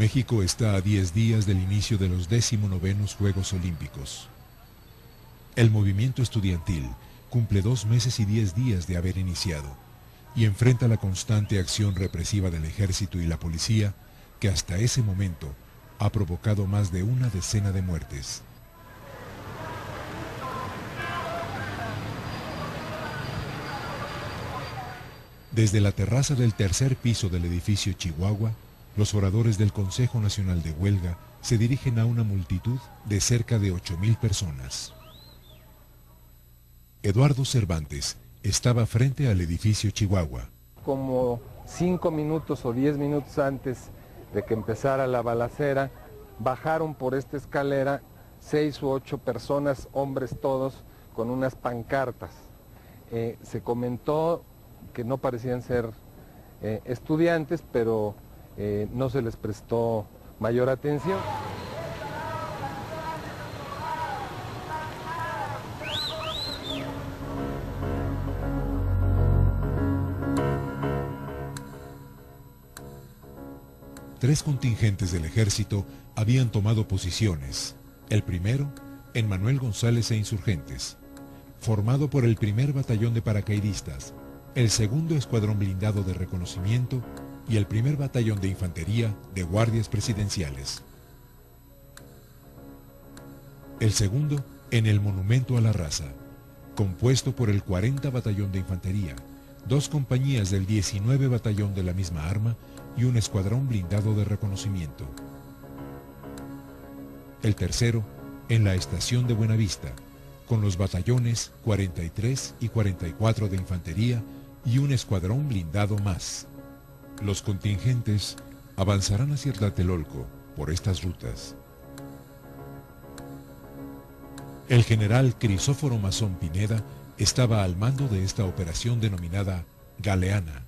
México está a 10 días del inicio de los 19º Juegos Olímpicos. El movimiento estudiantil cumple 2 meses y 10 días de haber iniciado y enfrenta la constante acción represiva del ejército y la policía que hasta ese momento ha provocado más de una decena de muertes. Desde la terraza del tercer piso del edificio Chihuahua, los oradores del Consejo Nacional de Huelga se dirigen a una multitud de cerca de 8,000 personas. Eduardo Cervantes estaba frente al edificio Chihuahua. Como 5 minutos o 10 minutos antes de que empezara la balacera, bajaron por esta escalera 6 u 8 personas, hombres todos, con unas pancartas. Se comentó que no parecían ser estudiantes, pero no se les prestó mayor atención. Tres contingentes del ejército habían tomado posiciones. El primero, en Manuel González e Insurgentes, formado por el primer batallón de paracaidistas, el segundo escuadrón blindado de reconocimiento y el primer batallón de infantería de guardias presidenciales. El segundo, en el Monumento a la Raza, compuesto por el 40 batallón de infantería, 2 compañías del 19 batallón de la misma arma y un escuadrón blindado de reconocimiento. El tercero, en la estación de Buenavista, con los batallones 43 y 44 de infantería y un escuadrón blindado más. Los contingentes avanzarán hacia Tlatelolco por estas rutas. El general Crisóforo Mazón Pineda estaba al mando de esta operación denominada Galeana.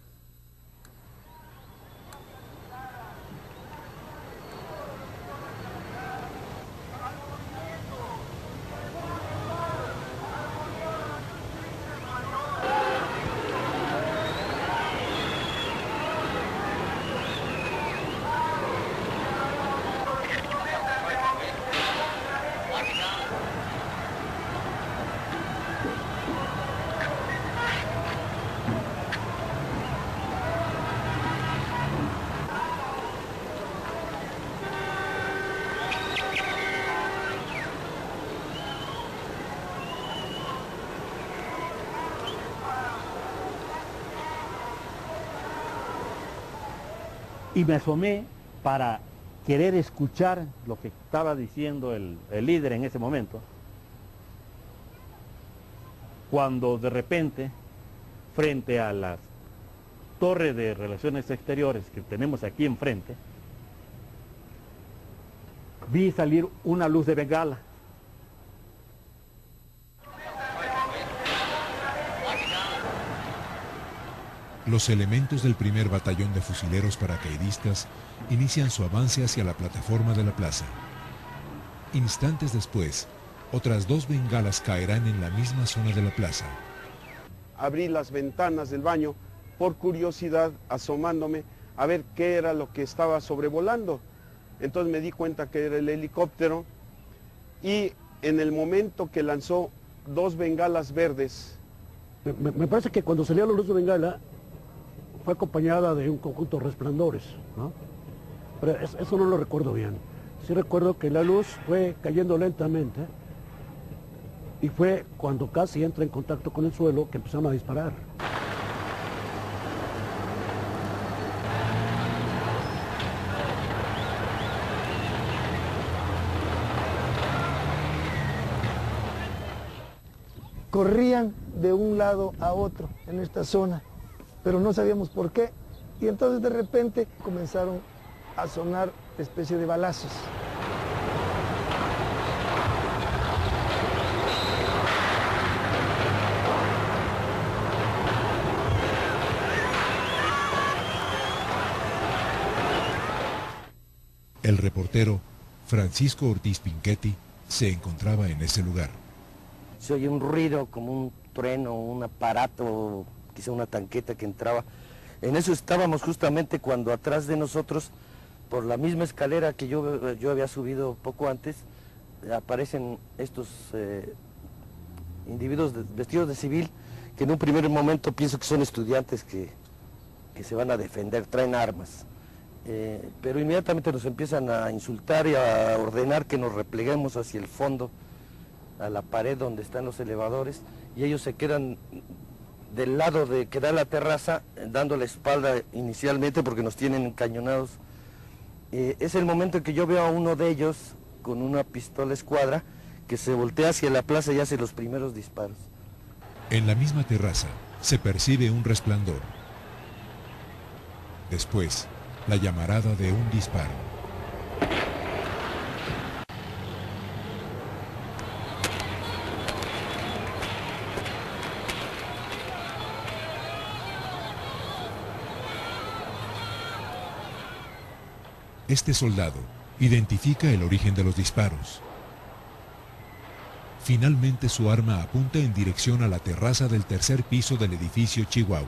Y me asomé para querer escuchar lo que estaba diciendo el líder en ese momento, cuando de repente, frente a la torre de relaciones exteriores que tenemos aquí enfrente, vi salir una luz de bengala. Los elementos del primer batallón de fusileros paracaidistas inician su avance hacia la plataforma de la plaza. Instantes después, otras 2 bengalas caerán en la misma zona de la plaza. Abrí las ventanas del baño por curiosidad, asomándome a ver qué era lo que estaba sobrevolando. Entonces me di cuenta que era el helicóptero y en el momento que lanzó 2 bengalas verdes. Me parece que cuando salió la luz de bengala fue acompañada de un conjunto de resplandores, ¿no? Pero eso no lo recuerdo bien. Sí recuerdo que la luz fue cayendo lentamente y fue cuando casi entra en contacto con el suelo que empezaron a disparar. Corrían de un lado a otro en esta zona, pero no sabíamos por qué. Y entonces de repente comenzaron a sonar especie de balazos. El reportero Francisco Ortiz Pinchetti se encontraba en ese lugar. Se oye un ruido como un trueno, un aparato, quizá una tanqueta que entraba. En eso estábamos justamente cuando atrás de nosotros por la misma escalera que yo había subido poco antes, aparecen estos individuos vestidos de civil, que en un primer momento pienso que son estudiantes que se van a defender, traen armas. Pero inmediatamente nos empiezan a insultar y a ordenar que nos repleguemos hacia el fondo, a la pared donde están los elevadores, y ellos se quedan del lado de que da la terraza, dando la espalda inicialmente porque nos tienen encañonados. Es el momento en que yo veo a uno de ellos con una pistola escuadra que se voltea hacia la plaza y hace los primeros disparos. En la misma terraza se percibe un resplandor. Después, la llamarada de un disparo. Este soldado identifica el origen de los disparos. Finalmente su arma apunta en dirección a la terraza del tercer piso del edificio Chihuahua.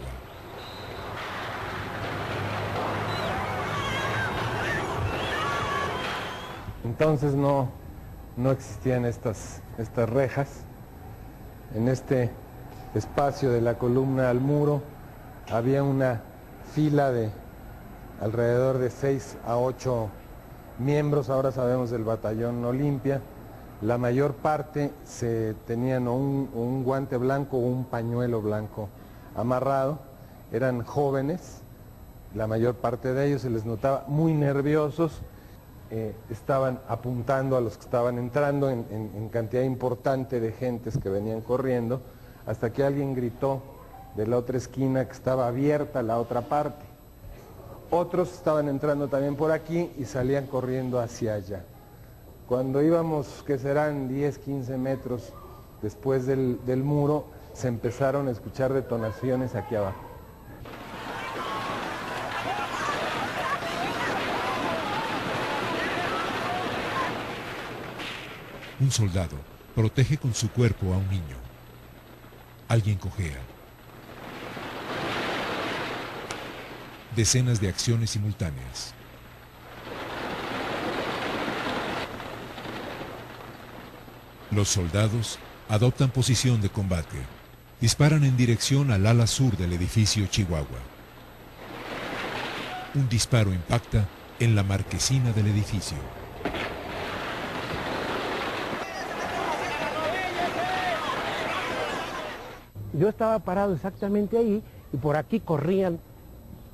Entonces no existían estas rejas. En este espacio de la columna al muro había una fila de alrededor de 6 a 8 miembros, ahora sabemos del batallón Olimpia. La mayor parte tenían un guante blanco o un pañuelo blanco amarrado, eran jóvenes, la mayor parte de ellos se les notaba muy nerviosos, estaban apuntando a los que estaban entrando en cantidad importante de gentes que venían corriendo, hasta que alguien gritó de la otra esquina que estaba abierta la otra parte. Otros estaban entrando también por aquí y salían corriendo hacia allá. Cuando íbamos, que serán 10, 15 metros después del muro, se empezaron a escuchar detonaciones aquí abajo. Un soldado protege con su cuerpo a un niño. Alguien cojea. Decenas de acciones simultáneas. Los soldados adoptan posición de combate. Disparan en dirección al ala sur del edificio Chihuahua. Un disparo impacta en la marquesina del edificio. Yo estaba parado exactamente ahí y por aquí corrían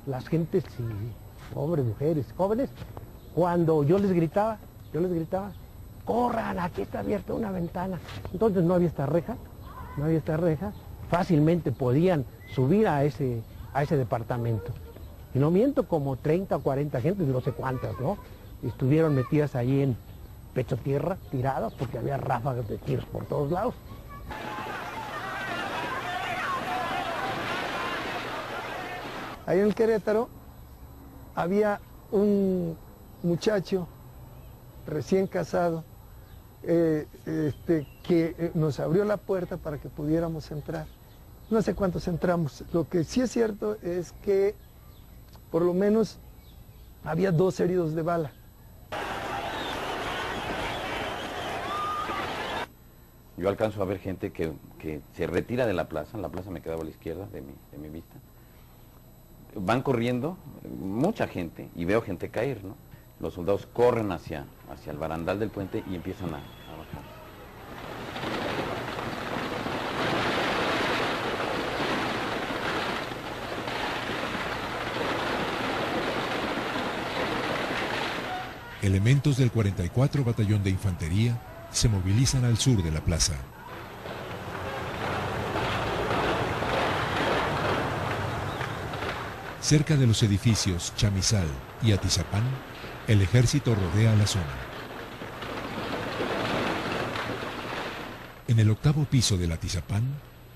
las gentes, y hombres, mujeres, jóvenes. Cuando yo les gritaba, corran, aquí está abierta una ventana. Entonces no había esta reja, fácilmente podían subir a ese departamento. Y no miento, como 30 o 40 gentes, no sé cuántas, ¿no? Estuvieron metidas ahí en pecho tierra, tiradas, porque había ráfagas de tiros por todos lados. Ahí en el Querétaro había un muchacho recién casado que nos abrió la puerta para que pudiéramos entrar. No sé cuántos entramos. Lo que sí es cierto es que por lo menos había 2 heridos de bala. Yo alcanzo a ver gente que se retira de la plaza me quedaba a la izquierda de mi vista. Van corriendo, mucha gente, y veo gente caer, ¿no? Los soldados corren hacia el barandal del puente y empiezan a bajar. Elementos del 44 Batallón de Infantería se movilizan al sur de la plaza. Cerca de los edificios Chamizal y Atizapán, el ejército rodea la zona. En el 8º piso del Atizapán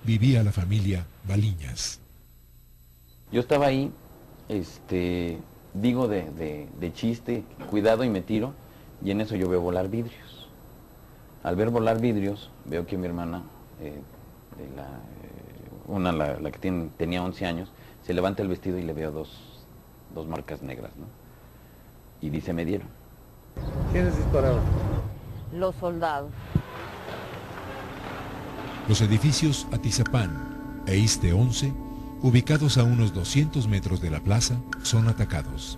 vivía la familia Baliñas. Yo estaba ahí, digo de chiste, cuidado, y me tiro, y en eso yo veo volar vidrios. Al ver volar vidrios, veo que mi hermana, la que tenía 11 años, se levanta el vestido y le veo dos marcas negras, ¿no? y dice me dieron. ¿Quiénes dispararon? Los soldados. Los edificios Atizapán e Iste 11, ubicados a unos 200 metros de la plaza, son atacados.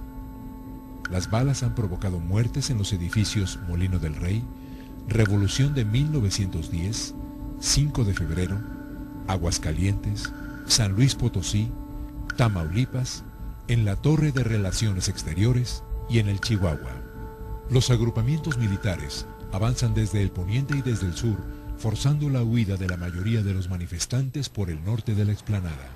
Las balas han provocado muertes en los edificios Molino del Rey, Revolución de 1910, 5 de febrero, Aguascalientes, San Luis Potosí, Tamaulipas, en la Torre de Relaciones Exteriores y en el Chihuahua. Los agrupamientos militares avanzan desde el poniente y desde el sur, forzando la huida de la mayoría de los manifestantes por el norte de la explanada.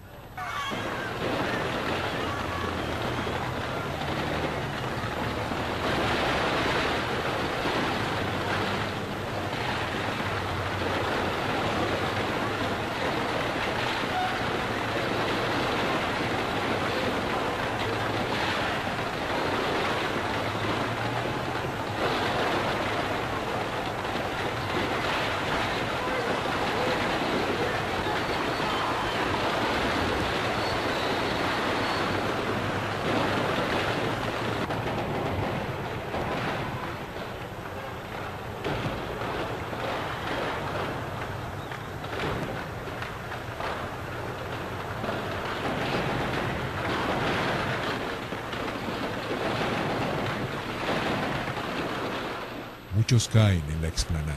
Muchos caen en la explanada.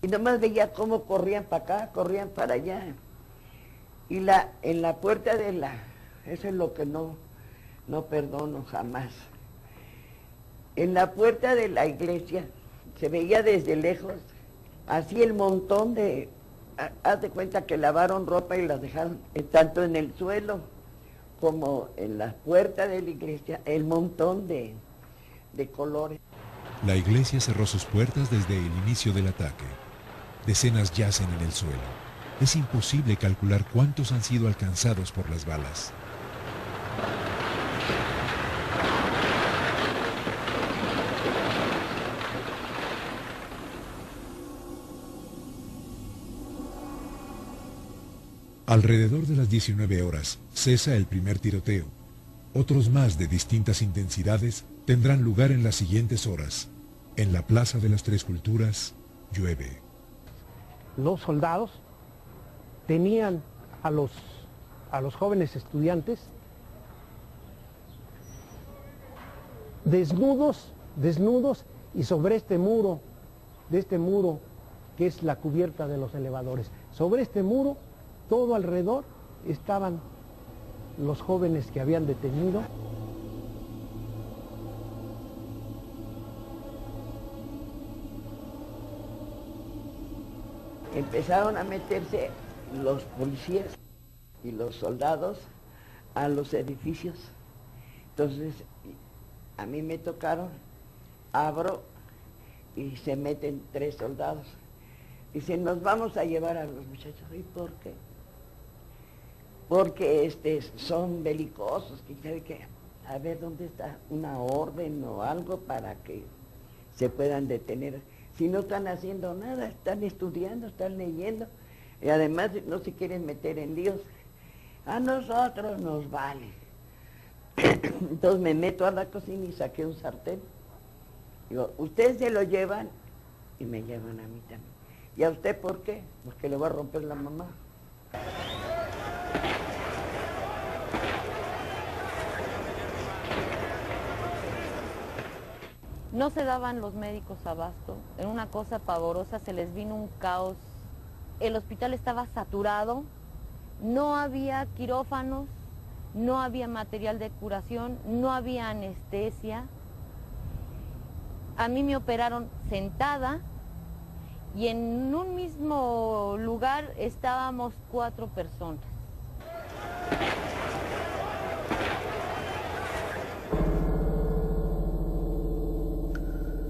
Y nomás veía cómo corrían para acá, corrían para allá. Y en la puerta eso es lo que no perdono jamás. En la puerta de la iglesia se veía desde lejos, así el montón de, haz de cuenta que lavaron ropa y la dejaron tanto en el suelo como en la puerta de la iglesia, el montón de colores. La iglesia cerró sus puertas desde el inicio del ataque. Decenas yacen en el suelo. Es imposible calcular cuántos han sido alcanzados por las balas. Alrededor de las 19 horas cesa el primer tiroteo. Otros más de distintas intensidades tendrán lugar en las siguientes horas. En la Plaza de las Tres Culturas llueve. Los soldados tenían a los jóvenes estudiantes desnudos y sobre este muro que es la cubierta de los elevadores. Sobre este muro, todo alrededor, estaban los jóvenes que habían detenido. Empezaron a meterse los policías y los soldados a los edificios. Entonces, a mí me tocaron, abro y se meten 3 soldados. Dicen, nos vamos a llevar a los muchachos. ¿Y por qué? Porque son belicosos, que sabe que a ver dónde está una orden o algo para que se puedan detener. Si no están haciendo nada, están estudiando, están leyendo, y además no se quieren meter en líos. A nosotros nos vale. Entonces me meto a la cocina y saqué un sartén. Digo, ustedes se lo llevan y me llevan a mí también. ¿Y a usted por qué? Porque le voy a romper la mamá. No se daban los médicos abasto, en una cosa pavorosa, se les vino un caos. El hospital estaba saturado, no había quirófanos, no había material de curación, no había anestesia. A mí me operaron sentada y en un mismo lugar estábamos 4 personas.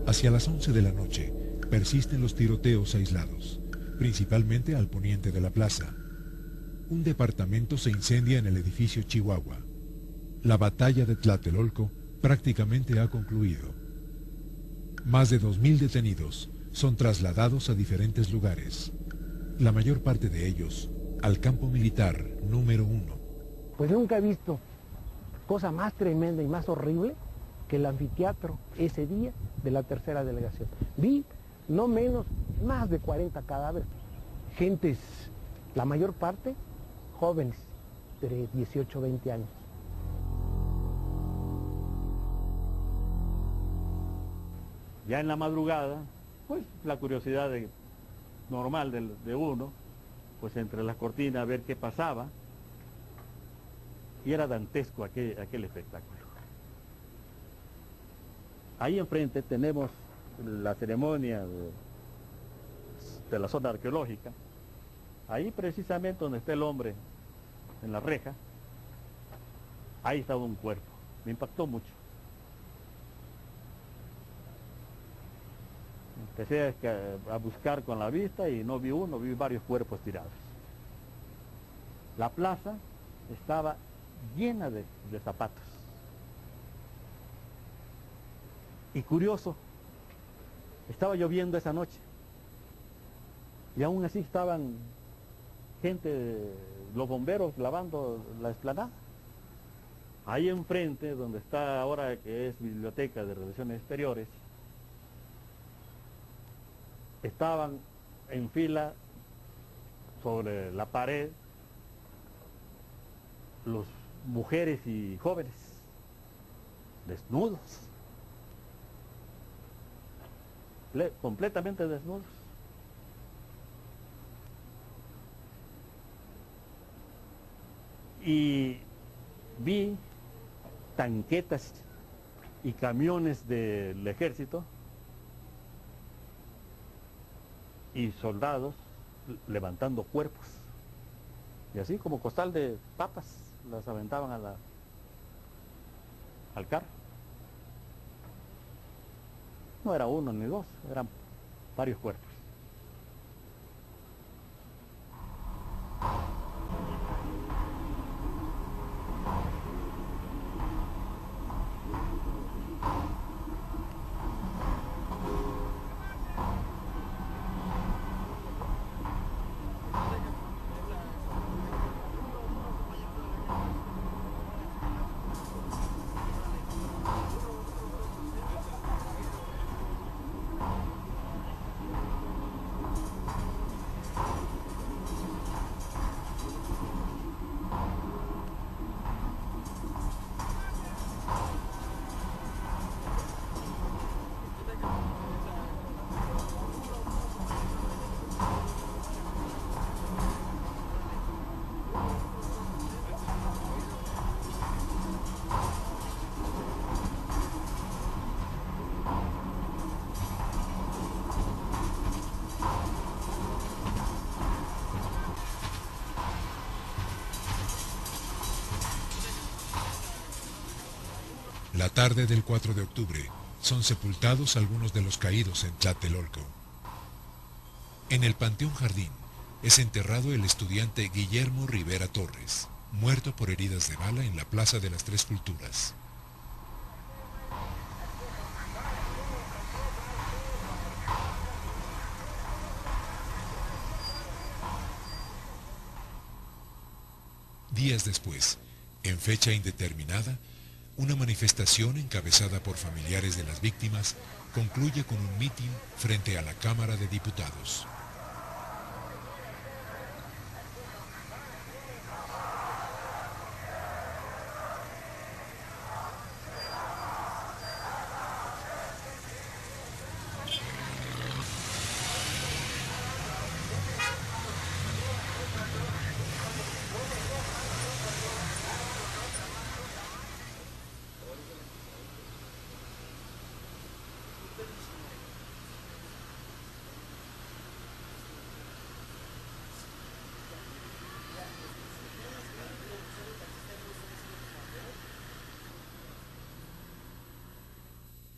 Hacia las 11 de la noche persisten los tiroteos aislados, principalmente al poniente de la plaza. Un departamento se incendia en el edificio Chihuahua. La batalla de Tlatelolco prácticamente ha concluido. Más de 2.000 detenidos son trasladados a diferentes lugares, la mayor parte de ellos al campo militar número 1. Pues nunca he visto cosa más tremenda y más horrible que el anfiteatro ese día de la tercera delegación. Vi no menos, más de 40 cadáveres, gentes, la mayor parte jóvenes de 18 o 20 años. Ya en la madrugada, pues la curiosidad normal de uno, pues entre las cortinas a ver qué pasaba, y era dantesco aquel espectáculo. Ahí enfrente tenemos la ceremonia de la zona arqueológica. Ahí precisamente donde está el hombre en la reja, ahí estaba un cuerpo. Me impactó mucho. Empecé a buscar con la vista y no vi uno, vi varios cuerpos tirados. La plaza estaba llena de zapatos. Y curioso, estaba lloviendo esa noche. Y aún así estaban gente, los bomberos lavando la explanada. Ahí enfrente, donde está ahora que es Biblioteca de Relaciones Exteriores, estaban en fila sobre la pared los mujeres y jóvenes desnudos, completamente desnudos. Y vi tanquetas y camiones del ejército y soldados levantando cuerpos, y así como costal de papas las aventaban al carro. No era uno ni dos, eran varios cuerpos. La tarde del 4 de octubre son sepultados algunos de los caídos en Tlatelolco. En el Panteón Jardín es enterrado el estudiante Guillermo Rivera Torres, muerto por heridas de bala en la Plaza de las Tres Culturas. Días después, en fecha indeterminada, una manifestación encabezada por familiares de las víctimas concluye con un mitin frente a la Cámara de Diputados.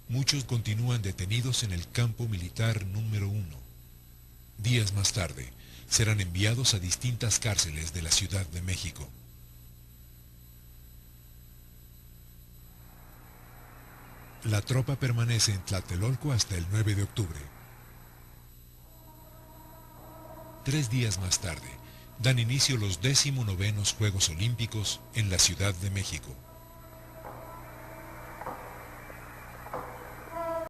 Muchos continúan detenidos en el campo militar número 1. Días más tarde, serán enviados a distintas cárceles de la Ciudad de México. La tropa permanece en Tlatelolco hasta el 9 de octubre. 3 días más tarde, dan inicio los 19º Juegos Olímpicos en la Ciudad de México.